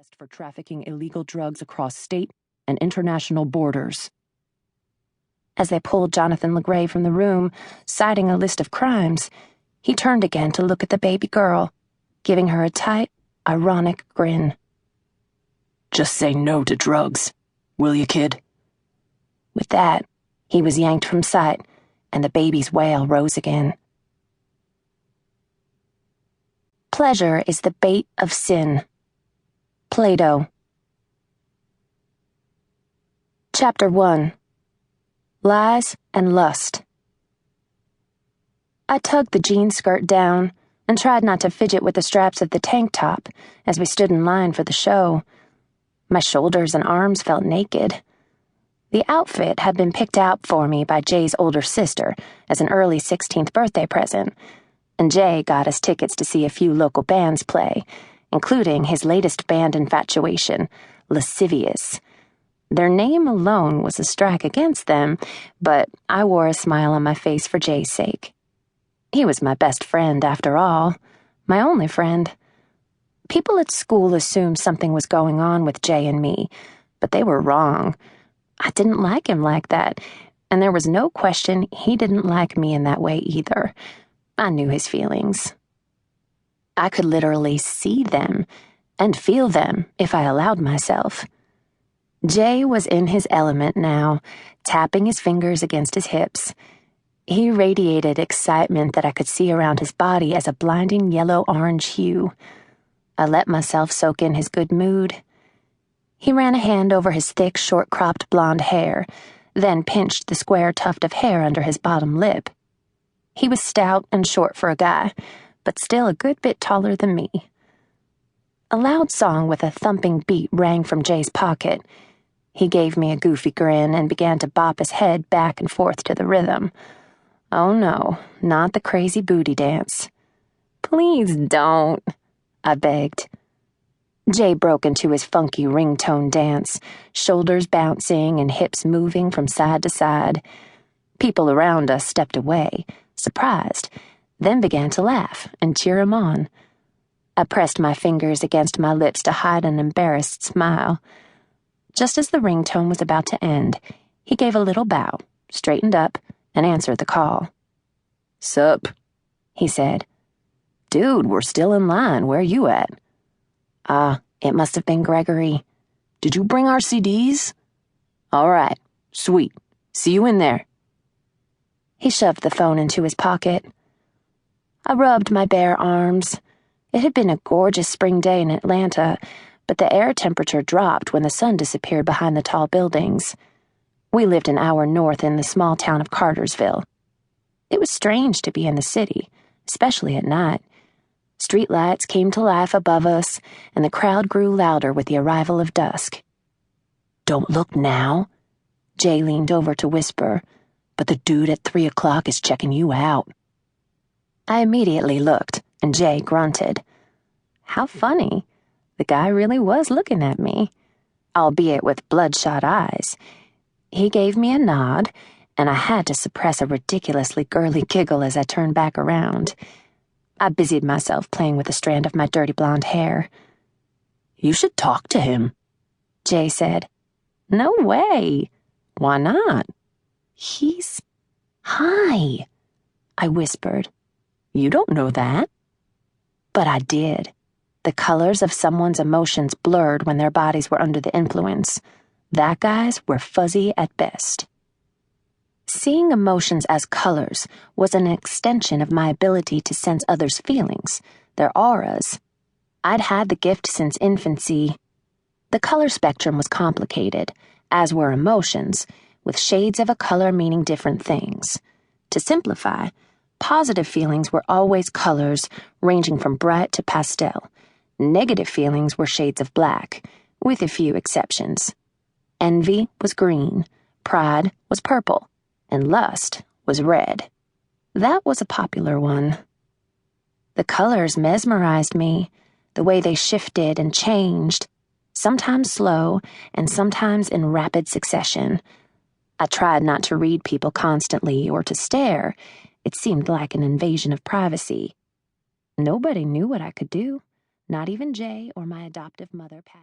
arrest for trafficking illegal drugs across state and international borders. As they pulled Jonathan LeGray from the room, citing a list of crimes, he turned again to look at the baby girl, giving her a tight, ironic grin. "Just say no to drugs, will you, kid?" With that, he was yanked from sight, and the baby's wail rose again. Pleasure is the bait of sin. Plato. Chapter 1. Lies and Lust. I tugged the jean skirt down and tried not to fidget with the straps of the tank top as we stood in line for the show. My shoulders and arms felt naked. The outfit had been picked out for me by Jay's older sister as an early 16th birthday present, and Jay got us tickets to see a few local bands play, including his latest band infatuation, Lascivious. Their name alone was a strike against them, but I wore a smile on my face for Jay's sake. He was my best friend, after all, my only friend. People at school assumed something was going on with Jay and me, but they were wrong. I didn't like him like that, and there was no question he didn't like me in that way either. I knew his feelings. I could literally see them and feel them if I allowed myself. Jay was in his element now, tapping his fingers against his hips. He radiated excitement that I could see around his body as a blinding yellow-orange hue. I let myself soak in his good mood. He ran a hand over his thick, short-cropped blonde hair, then pinched the square tuft of hair under his bottom lip. He was stout and short for a guy, but still a good bit taller than me. A loud song with a thumping beat rang from Jay's pocket. He gave me a goofy grin and began to bop his head back and forth to the rhythm. Oh no, not the crazy booty dance. "Please don't," I begged. Jay broke into his funky ringtone dance, shoulders bouncing and hips moving from side to side. People around us stepped away, surprised, then began to laugh and cheer him on. I pressed my fingers against my lips to hide an embarrassed smile. Just as the ringtone was about to end, he gave a little bow, straightened up, and answered the call. "Sup?" he said. "Dude, we're still in line. Where you at?" It must have been Gregory. "Did you bring our CDs?" "All right, sweet. See you in there." He shoved the phone into his pocket. I rubbed my bare arms. It had been a gorgeous spring day in Atlanta, but the air temperature dropped when the sun disappeared behind the tall buildings. We lived an hour north in the small town of Cartersville. It was strange to be in the city, especially at night. Streetlights came to life above us, and the crowd grew louder with the arrival of dusk. "Don't look now," Jay leaned over to whisper, "but the dude at 3 o'clock is checking you out." I immediately looked, and Jay grunted. How funny. The guy really was looking at me, albeit with bloodshot eyes. He gave me a nod, and I had to suppress a ridiculously girly giggle as I turned back around. I busied myself playing with a strand of my dirty blonde hair. "You should talk to him," Jay said. "No way." "Why not?" "He's high," I whispered. "You don't know that." But I did. The colors of someone's emotions blurred when their bodies were under the influence. That guy's were fuzzy at best. Seeing emotions as colors was an extension of my ability to sense others' feelings, their auras. I'd had the gift since infancy. The color spectrum was complicated, as were emotions, with shades of a color meaning different things. To simplify, positive feelings were always colors ranging from bright to pastel. Negative feelings were shades of black, with a few exceptions. Envy was green, pride was purple, and lust was red. That was a popular one. The colors mesmerized me, the way they shifted and changed, sometimes slow and sometimes in rapid succession. I tried not to read people constantly or to stare. It seemed like an invasion of privacy. Nobody knew what I could do, not even Jay or my adoptive mother, Pat.